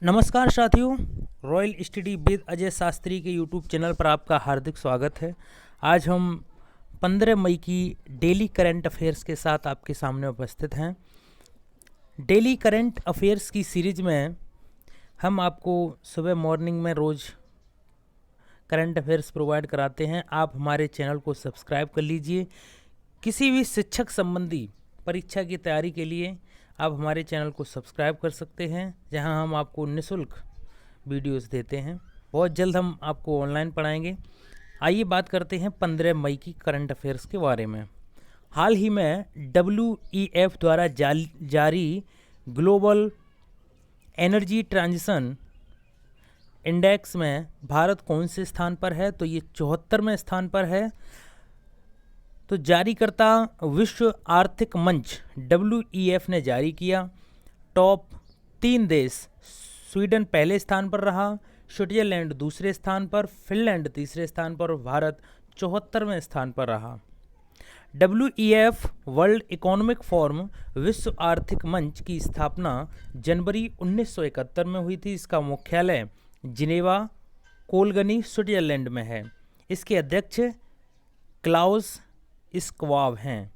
नमस्कार साथियों, royal study with Ajay Shastri के यूट्यूब चैनल पर आपका हार्दिक स्वागत है। आज हम 15 मई की डेली करंट अफेयर्स के साथ आपके सामने उपस्थित हैं। डेली करंट अफेयर्स की सीरीज में हम आपको सुबह मॉर्निंग में रोज़ करंट अफेयर्स प्रोवाइड कराते हैं। आप हमारे चैनल को सब्सक्राइब कर लीजिए। किसी भी शिक्षक संबंधी परीक्षा की तैयारी के लिए आप हमारे चैनल को सब्सक्राइब कर सकते हैं, जहां हम आपको निःशुल्क वीडियोस देते हैं। बहुत जल्द हम आपको ऑनलाइन पढ़ाएंगे। आइए बात करते हैं 15 मई की करंट अफेयर्स के बारे में। हाल ही में WEF द्वारा जारी ग्लोबल एनर्जी ट्रांजिशन इंडेक्स में भारत कौन से स्थान पर है? तो ये 74वें स्थान पर है। तो जारीकर्ता विश्व आर्थिक मंच WEF ने जारी किया। टॉप 3 देश, स्वीडन पहले स्थान पर रहा, स्विट्जरलैंड दूसरे स्थान पर, फिनलैंड तीसरे स्थान पर और भारत 74वें स्थान पर रहा। WEF वर्ल्ड इकोनॉमिक फोरम विश्व आर्थिक मंच की स्थापना जनवरी 1971 में हुई थी। इसका मुख्यालय जिनेवा, कोलगनी, स्विट्जरलैंड में है। इसके अध्यक्ष क्लाउस स्क्वाब हैं।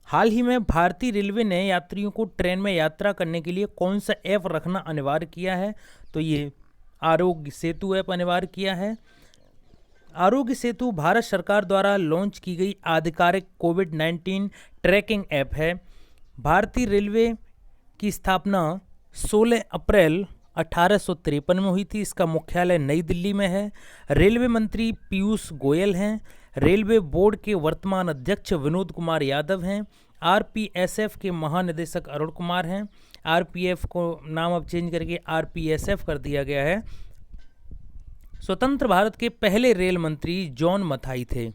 हाल ही में भारतीय रेलवे ने यात्रियों को ट्रेन में यात्रा करने के लिए कौन सा ऐप रखना अनिवार्य किया है? तो ये आरोग्य सेतु ऐप अनिवार्य किया है। आरोग्य सेतु भारत सरकार द्वारा लॉन्च की गई आधिकारिक कोविड-19 ट्रैकिंग ऐप है। भारतीय रेलवे की स्थापना 16 अप्रैल 1853 में हुई थी। इसका मुख्यालय नई दिल्ली में है। रेलवे मंत्री पीयूष गोयल हैं। रेलवे बोर्ड के वर्तमान अध्यक्ष विनोद कुमार यादव हैं। RPSF के महानिदेशक अरुण कुमार हैं। RPF को नाम अब चेंज करके RPSF कर दिया गया है। स्वतंत्र भारत के पहले रेल मंत्री जॉन मथाई थे।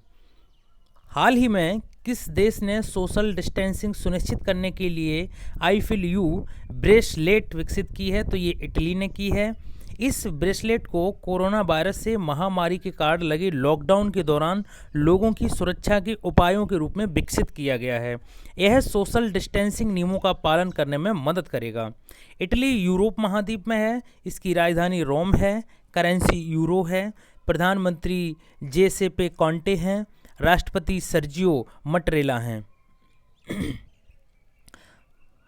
हाल ही में किस देश ने सोशल डिस्टेंसिंग सुनिश्चित करने के लिए I-FEEL-U ब्रेसलेट विकसित की है? तो ये इटली ने की है। इस ब्रेसलेट को कोरोना वायरस से महामारी के कारण लगे लॉकडाउन के दौरान लोगों की सुरक्षा के उपायों के रूप में विकसित किया गया है। यह सोशल डिस्टेंसिंग नियमों का पालन करने में मदद करेगा। इटली यूरोप महाद्वीप में है। इसकी राजधानी रोम है। करेंसी यूरो है। प्रधानमंत्री जेसेपे कॉन्टे हैं। राष्ट्रपति सर्जियो मटरेला हैं।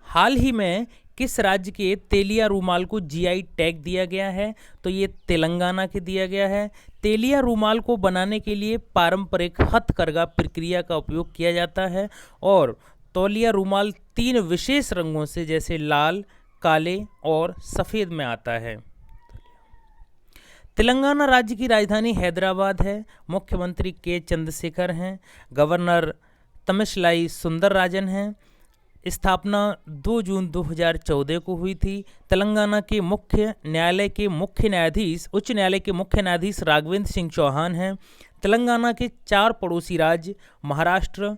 हाल ही में किस राज्य के तेलिया रूमाल को GI टैग दिया गया है? तो ये तेलंगाना के दिया गया है। तेलिया रूमाल को बनाने के लिए पारंपरिक हथकरघा प्रक्रिया का उपयोग किया जाता है और तौलिया रूमाल 3 विशेष रंगों से जैसे लाल, काले और सफ़ेद में आता है। तेलंगाना राज्य की राजधानी हैदराबाद है। मुख्यमंत्री के चंद्रशेखर हैं। गवर्नर तमिशलाई सुंदरराजन हैं। स्थापना 2 जून 2014 को हुई थी। तेलंगाना के उच्च न्यायालय के मुख्य न्यायाधीश राघवेंद्र सिंह चौहान हैं। तेलंगाना के 4 पड़ोसी राज्य महाराष्ट्र,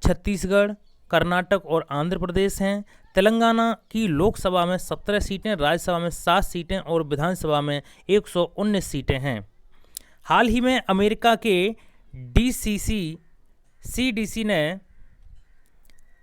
छत्तीसगढ़, कर्नाटक और आंध्र प्रदेश हैं। तेलंगाना की लोकसभा में 17 सीटें, राज्यसभा में 7 सीटें और विधानसभा में 119 सीटें हैं। हाल ही में अमेरिका के CDC ने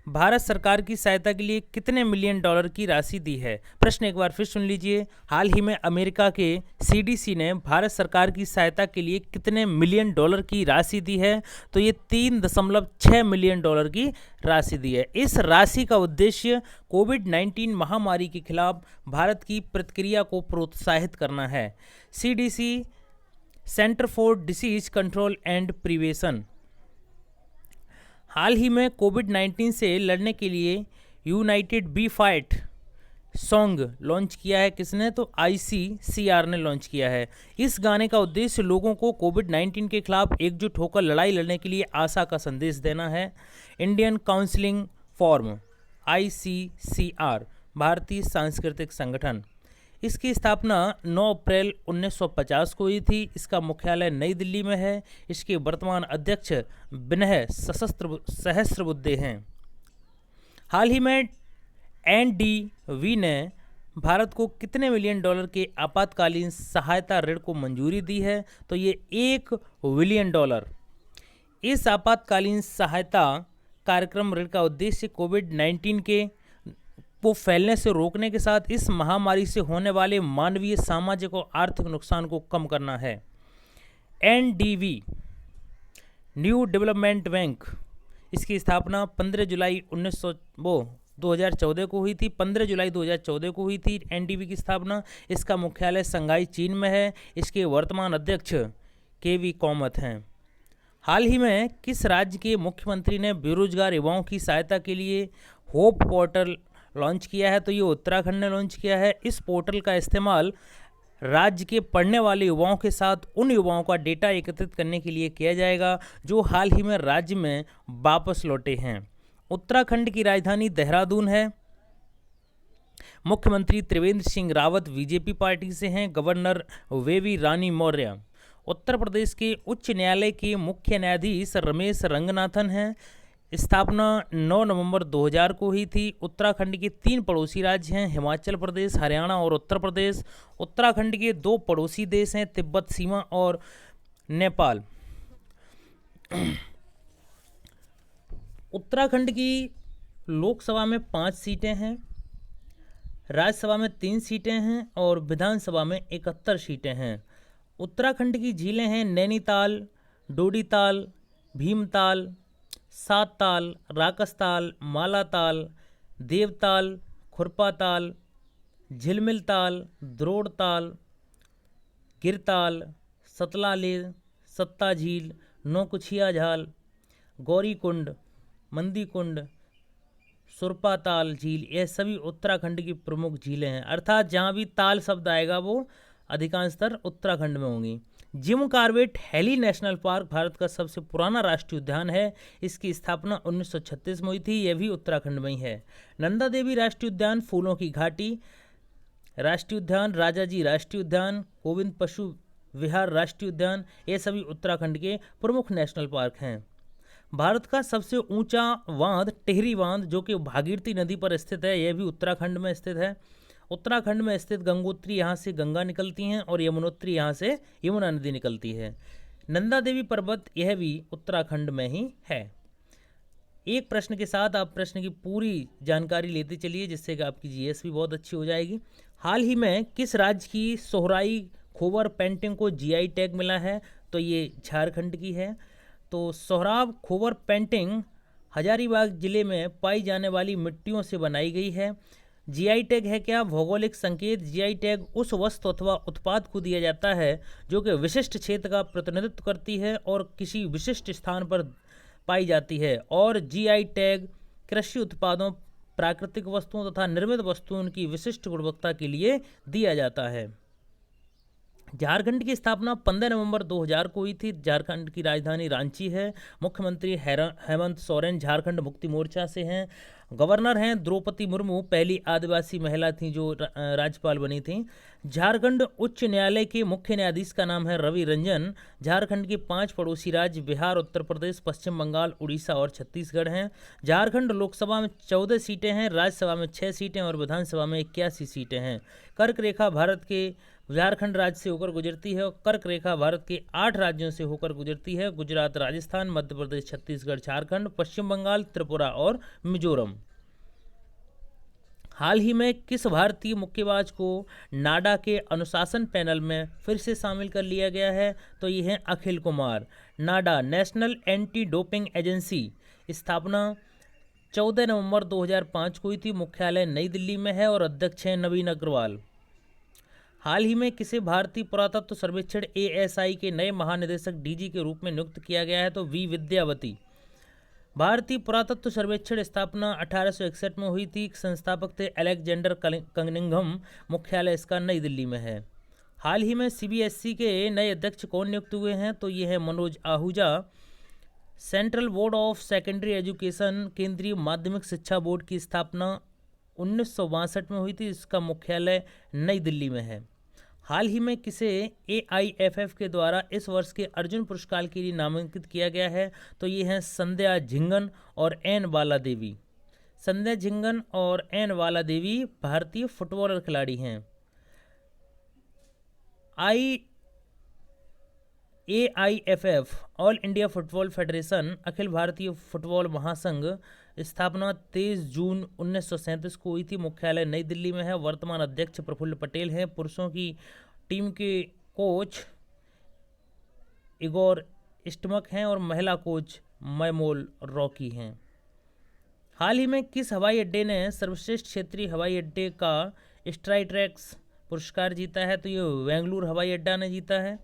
भारत सरकार की सहायता के लिए कितने मिलियन डॉलर की राशि दी है? प्रश्न एक बार फिर सुन लीजिए। हाल ही में अमेरिका के CDC ने भारत सरकार की सहायता के लिए कितने मिलियन डॉलर की राशि दी है? तो ये 3.6 मिलियन डॉलर की राशि दी है। इस राशि का उद्देश्य कोविड-19 महामारी के खिलाफ भारत की प्रतिक्रिया को प्रोत्साहित करना है। CDC centre for disease control and prevention हाल ही में कोविड-19 से लड़ने के लिए united we fight song launch किया है। किसने? तो ICCR ने लॉन्च किया है। इस गाने का उद्देश्य लोगों को कोविड-19 के खिलाफ एकजुट होकर लड़ाई लड़ने के लिए आशा का संदेश देना है। इंडियन काउंसिलिंग फॉर्म ICCR भारतीय सांस्कृतिक संगठन, इसकी स्थापना 9 अप्रैल 1950 को हुई थी। इसका मुख्यालय नई दिल्ली में है। इसके वर्तमान अध्यक्ष विनय सहस्रबुद्धे हैं। हाल ही में NDV ने भारत को कितने मिलियन डॉलर के आपातकालीन सहायता ऋण को मंजूरी दी है? तो ये $1 बिलियन। इस आपातकालीन सहायता कार्यक्रम ऋण का उद्देश्य कोविड-19 के वो फैलने से रोकने के साथ इस महामारी से होने वाले मानवीय, सामाजिक और आर्थिक नुकसान को कम करना है। एनडीबी, न्यू डेवलपमेंट बैंक, इसकी स्थापना 15 जुलाई 2014 को हुई थी। 15 जुलाई 2014 को हुई थी एनडीबी की स्थापना। इसका मुख्यालय शंघाई, चीन में है। इसके वर्तमान अध्यक्ष केवी कौमत हैं। हाल ही में किस राज्य के मुख्यमंत्री ने बेरोजगार युवाओं की सहायता के लिए होप पोर्टल लॉन्च किया है? तो ये उत्तराखंड ने लॉन्च किया है। इस पोर्टल का इस्तेमाल राज्य के पढ़ने वाले युवाओं के साथ उन युवाओं का डेटा एकत्रित करने के लिए किया जाएगा जो हाल ही में राज्य में वापस लौटे हैं। उत्तराखंड की राजधानी देहरादून है। मुख्यमंत्री त्रिवेंद्र सिंह रावत बीजेपी पार्टी से हैं। Governor wavy Rani Maurya. उत्तर प्रदेश के उच्च न्यायालय के मुख्य न्यायाधीश रमेश रंगनाथन हैं। स्थापना 9 नवंबर 2000 को हुई थी। उत्तराखंड के 3 पड़ोसी राज्य हैं, हिमाचल प्रदेश, हरियाणा और उत्तर प्रदेश। उत्तराखंड के 2 पड़ोसी देश हैं, तिब्बत सीमा और नेपाल। उत्तराखंड की लोकसभा में 5 सीटें हैं, राज्यसभा में 3 सीटें हैं और विधानसभा में 71 सीटें हैं। उत्तराखंड की झीलें हैं नैनीताल, डोडीताल, भीमताल, सातताल, राकसताल, मालाताल, देवताल, खुरपाताल, झिलमिलताल, द्रोड़ताल, गिरताल, सतलाले, सत्ता झील, नौकुचिया झाल, गौरीकुंड, मंदीकुंड, सुरपाताल झील, यह सभी उत्तराखंड की प्रमुख झीलें हैं। अर्थात जहाँ भी ताल शब्द आएगा वो अधिकांशतर उत्तराखंड में होंगी। Jim Corbett valley national park Bharat का सबसे पुराना राष्ट्रीय उद्यान है। इसकी स्थापना 1936 में हुई थी। यह भी उत्तराखंड में ही है। नंदा देवी राष्ट्रीय उद्यान, फूलों की घाटी राष्ट्रीय उद्यान, राजाजी राष्ट्रीय उद्यान, गोविंद पशु विहार राष्ट्रीय उद्यान, ये सभी उत्तराखंड के प्रमुख नेशनल पार्क हैं। भारत का सबसे ऊंचा बांध टिहरी बांध, जो कि भागीरथी नदी पर स्थित है, यह भी उत्तराखंड में स्थित है। उत्तराखंड में स्थित गंगोत्री, यहाँ से गंगा निकलती हैं और यमुनोत्री, यहाँ से यमुना नदी निकलती है। नंदा देवी पर्वत, यह भी उत्तराखंड में ही है। एक प्रश्न के साथ आप प्रश्न की पूरी जानकारी लेते चलिए, जिससे कि आपकी जीएस भी बहुत अच्छी हो जाएगी। हाल ही में किस राज्य की सोहराई खोबर पेंटिंग को जीआई टैग मिला है? तो ये झारखंड की है। तो सोहराब खोबर पेंटिंग हजारीबाग जिले में पाई जाने वाली मिट्टियों से बनाई गई है। जीआई टैग है क्या? भौगोलिक संकेत। जीआई टैग उस वस्तु अथवा उत्पाद को दिया जाता है जो कि विशिष्ट क्षेत्र का प्रतिनिधित्व करती है और किसी विशिष्ट स्थान पर पाई जाती है। और जीआई टैग कृषि उत्पादों, प्राकृतिक वस्तुओं तथा निर्मित वस्तुओं की विशिष्ट गुणवत्ता के लिए दिया जाता है। झारखंड की स्थापना 15 नवंबर 2000 को हुई थी। झारखंड की राजधानी रांची है। मुख्यमंत्री हेमंत सोरेन झारखंड मुक्ति मोर्चा से हैं। गवर्नर हैं द्रौपदी मुर्मू, पहली आदिवासी महिला थी जो राज्यपाल बनी थी। झारखंड उच्च न्यायालय के मुख्य न्यायाधीश का नाम है रवि रंजन। झारखंड के 5 पड़ोसी राज्य बिहार, उत्तर प्रदेश, पश्चिम बंगाल, उड़ीसा और छत्तीसगढ़ हैं। झारखंड लोकसभा में 14 सीटें हैं, राज्यसभा में 6 सीटें और विधानसभा में 81 सीटें हैं। कर्क रेखा भारत के झारखंड राज्य से होकर गुजरती है और कर्क रेखा भारत के 8 राज्यों से होकर गुजरती है। गुजरात, राजस्थान, मध्य प्रदेश, छत्तीसगढ़, झारखंड, पश्चिम बंगाल, त्रिपुरा और मिजोरम। हाल ही में किस भारतीय मुक्केबाज को नाडा के अनुशासन पैनल में फिर से शामिल कर लिया गया है? तो ये हैं अखिल कुमार। नाडा, नेशनल एंटी डोपिंग एजेंसी, स्थापना 14 नवंबर 2005 को हुई थी। मुख्यालय नई दिल्ली में है और अध्यक्ष हैं नवीन अग्रवाल। हाल ही में किसे भारतीय पुरातत्व सर्वेक्षण एएसआई के नए महानिदेशक डीजी के रूप में नियुक्त किया गया है? तो वी विद्यावती। भारतीय पुरातत्व सर्वेक्षण स्थापना 1861 में हुई थी। संस्थापक थे अलेक्जेंडर कनिंघम। मुख्यालय इसका नई दिल्ली में है। हाल ही में सीबीएसई के नए अध्यक्ष कौन नियुक्त हुए हैं? तो ये है Manoj Ahuja. Central board of secondary education, केंद्रीय माध्यमिक शिक्षा बोर्ड की स्थापना 1962 में हुई थी। इसका मुख्यालय नई दिल्ली में है। हाल ही में किसे एआईएफएफ के द्वारा इस वर्ष के अर्जुन पुरस्कार के लिए नामांकित किया गया है? तो ये हैं संध्या झिंगन और एन बाला देवी। संध्या झिंगन और एन बाला देवी भारतीय फुटबॉलर खिलाड़ी हैं। AIFF, all India football federation, अखिल भारतीय फुटबॉल महासंघ स्थापना 23 जून 1937 को हुई थी। मुख्यालय नई दिल्ली में है। वर्तमान अध्यक्ष प्रफुल्ल पटेल हैं। पुरुषों की टीम के कोच इगोर स्टिमक हैं और महिला कोच मैमोल रॉकी हैं। हाल ही में किस हवाई अड्डे ने सर्वश्रेष्ठ क्षेत्रीय हवाई अड्डे का स्ट्राइट्रैक्स पुरस्कार जीता है? तो ये बेंगलुरु हवाई अड्डा ने जीता है।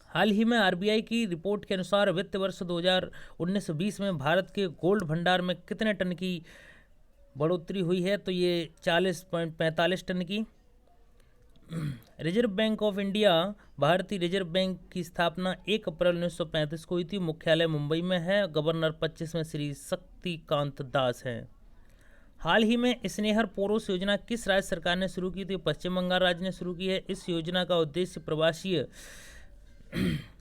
हाल ही में आरबीआई की रिपोर्ट के अनुसार वित्त वर्ष 2019-20 में भारत के गोल्ड भंडार में कितने टन की बढ़ोतरी हुई है? तो ये 40.45 टन की। रिजर्व बैंक ऑफ इंडिया, भारतीय रिजर्व बैंक की स्थापना 1 अप्रैल 1935 को हुई थी। मुख्यालय मुंबई में है। गवर्नर 25 में श्री शक्तिकांत दास हैं। हाल ही में स्नेहर पोरोस योजना किस राज्य सरकार ने शुरू की थी? पश्चिम बंगाल राज्य ने शुरू की है। इस योजना का उद्देश्य प्रवासी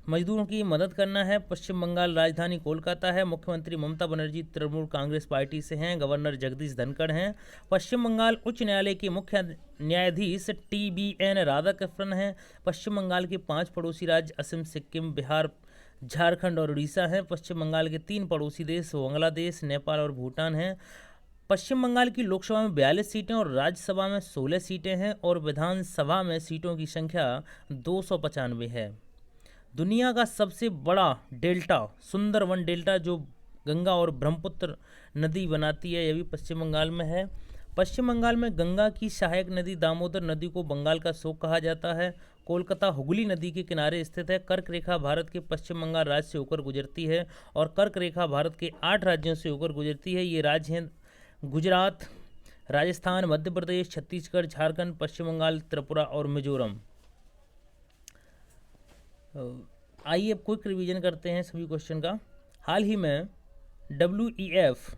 मजदूरों की मदद करना है। पश्चिम बंगाल राजधानी कोलकाता है। मुख्यमंत्री ममता बनर्जी तृणमूल कांग्रेस पार्टी से हैं। गवर्नर जगदीश धनखड़ हैं। पश्चिम बंगाल उच्च न्यायालय के मुख्य न्यायाधीश TBN राधाकृष्णन हैं। पश्चिम बंगाल के 5 पड़ोसी राज्य असम, सिक्किम, बिहार, झारखंड और उड़ीसा हैं। पश्चिम बंगाल के 3 पड़ोसी देश बांग्लादेश, नेपाल और भूटान हैं। पश्चिम बंगाल की लोकसभा में 42 सीटें और राज्यसभा में 16 सीटें हैं और विधानसभा में सीटों की संख्या 295 है। दुनिया का सबसे बड़ा डेल्टा सुंदरवन डेल्टा जो गंगा और ब्रह्मपुत्र नदी बनाती है, यह भी पश्चिम बंगाल में है। पश्चिम बंगाल में गंगा की सहायक नदी दामोदर नदी को बंगाल का शोक कहा जाता है। कोलकाता हुगली नदी के किनारे स्थित है। कर्क रेखा भारत के पश्चिम बंगाल राज्य से होकर गुजरती है और कर्क रेखा भारत के 8 राज्यों से होकर गुजरती है। ये राज्य हैं गुजरात, राजस्थान, मध्य प्रदेश, छत्तीसगढ़, झारखंड, पश्चिम बंगाल, त्रिपुरा और मिजोरम। आइए अब क्विक रिवीजन करते हैं सभी क्वेश्चन का। हाल ही में WEF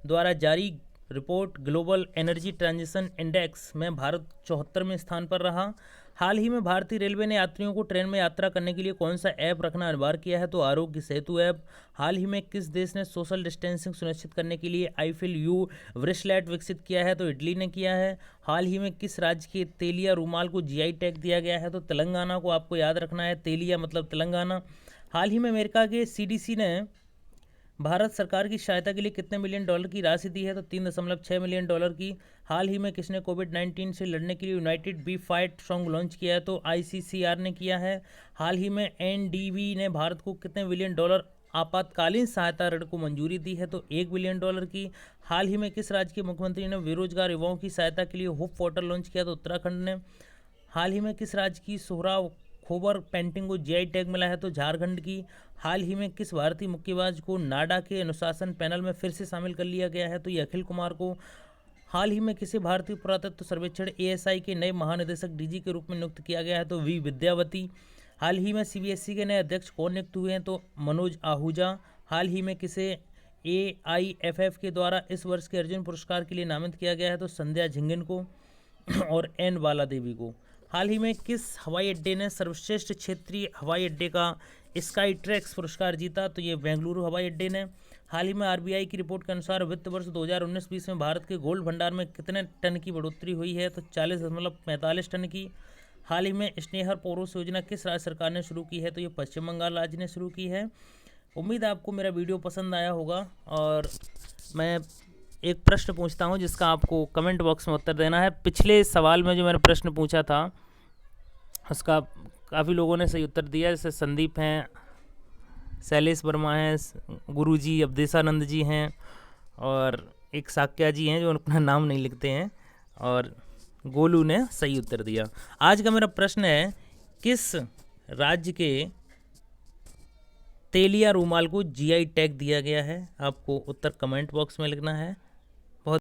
द्वारा जारी report global energy transition index में भारत 74वें स्थान पर रहा। हाल ही में भारतीय रेलवे ने यात्रियों को ट्रेन में यात्रा करने के लिए कौन सा ऐप रखना अनिवार्य किया है? तो आरोग्य सेतु ऐप। हाल ही में किस देश ने सोशल डिस्टेंसिंग सुनिश्चित करने के लिए IFL-U ब्रेसलेट विकसित किया है? तो इटली ने किया है। हाल ही में किस राज्य के तेलिया रूमाल को GI टैग दिया गया है? तो तेलंगाना को आपको याद रखना है। तेलिया मतलब तेलंगाना। हाल ही में अमेरिका के CDC ने भारत सरकार की सहायता के लिए कितने मिलियन डॉलर की राशि दी है? तो 3.6 मिलियन डॉलर की। हाल ही में किसने कोविड-19 से लड़ने के लिए united we fight strong launch किया है? तो ICCR ने किया है। हाल ही में NDB ने भारत को कितने बिलियन डॉलर आपातकालीन सहायता ऋण को मंजूरी दी है? तो 1 बिलियन डॉलर की। हाल ही में किस राज्य के मुख्यमंत्री ने बेरोजगार युवाओं की सहायता के लिए होप पोर्टल लॉन्च किया? तो उत्तराखंड ने। हाल ही में किस राज्य की सोहराब खोबर पेंटिंग को GI टैग मिला है? तो झारखंड की। हाल ही में किस भारतीय मुक्केबाज को नाडा के अनुशासन पैनल में फिर से शामिल कर लिया गया है? तो ये अखिल कुमार को। हाल ही में किसी भारतीय पुरातत्व सर्वेक्षण ASI के नए महानिदेशक DG के रूप में नियुक्त किया गया है? तो V विद्यावती। हाल ही में CBSE के नए अध्यक्ष कौन नियुक्त हुए हैं? तो मनोज आहूजा। हाल ही में किसे AIFF के द्वारा इस वर्ष के अर्जुन पुरस्कार के लिए नामित किया गया है? तो संध्या झिंगन को और N बाला देवी को। हाल ही में किस हवाई अड्डे ने सर्वश्रेष्ठ क्षेत्रीय हवाई अड्डे का स्काई ट्रैक्स पुरस्कार जीता? तो ये बेंगलुरु हवाई अड्डे ने। हाल ही में RBI की रिपोर्ट के अनुसार वित्त वर्ष 2019-20 में भारत के गोल्ड भंडार में कितने टन की बढ़ोतरी हुई है? तो 40.45 टन की। हाल ही में स्नेहर पोरोस योजना किस राज्य सरकार ने शुरू की है? तो ये पश्चिम बंगाल राज्य ने शुरू की है। उम्मीद है आपको मेरा वीडियो पसंद आया होगा और मैं एक प्रश्न पूछता हूं जिसका आपको कमेंट बॉक्स में उत्तर देना है। पिछले सवाल में जो मैंने प्रश्न पूछा था उसका काफ़ी लोगों ने सही उत्तर दिया, जैसे संदीप हैं, शैलेश वर्मा हैं, गुरुजी अवधेशानंद जी हैं और एक साक्या जी हैं जो अपना नाम नहीं लिखते हैं, और गोलू ने सही उत्तर दिया। आज का मेरा प्रश्न है, किस राज्य के तेलिया रूमाल को GI टैग दिया गया है? आपको उत्तर कमेंट बॉक्स में लिखना है।